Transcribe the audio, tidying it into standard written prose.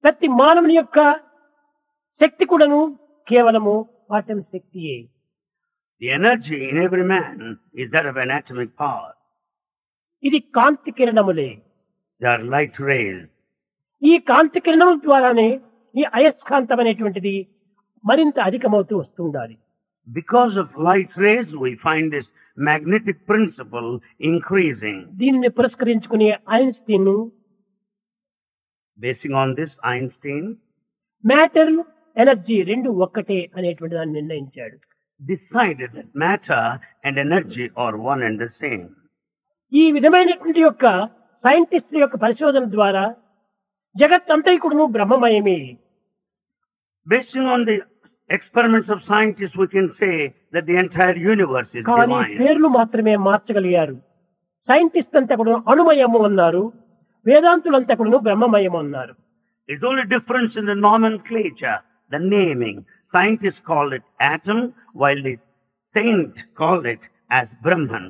ప్రతి మానవుని యొక్క శక్తి కూడాను కేవలము atom శక్తియే. The energy in every man is that of an atomic power. ఇది కాంతి కిరణములే. They are light rays. ఈ కాంతి కిరణముల ద్వారానే ఈ అయస్కాంతం అనేటువంటిది మరింత అధికమవుతూ వస్తుండాలి. Because of light rays, we find this magnetic principle increasing. దీనిని పురస్కరించుకునే Einstein Basing on this, Einstein matter energy రెండు ఒక్కటే అనేటువంటి దాన్ని నిర్ణయించాడు. decided that matter and energy are one and the same. ఈ విధమైనటువంటి యొక్క సైంటిస్టుల యొక్క పరిశోధన ద్వారా జగత్తంతైకుడును బ్రహ్మమయమే. Basing on the experiments of scientists, we can say that the entire universe is కానీ divine. పేర్లు మాత్రమే మార్చగలిగారు. సైంటిస్ట్ అంతా కూడా అణుమయము అన్నారు, వేదాంతులంతా కూడా బ్రహ్మమయము అన్నారు. It's only difference in the nomenclature, the naming. Scientists call it atom, while the saint called it as Brahman.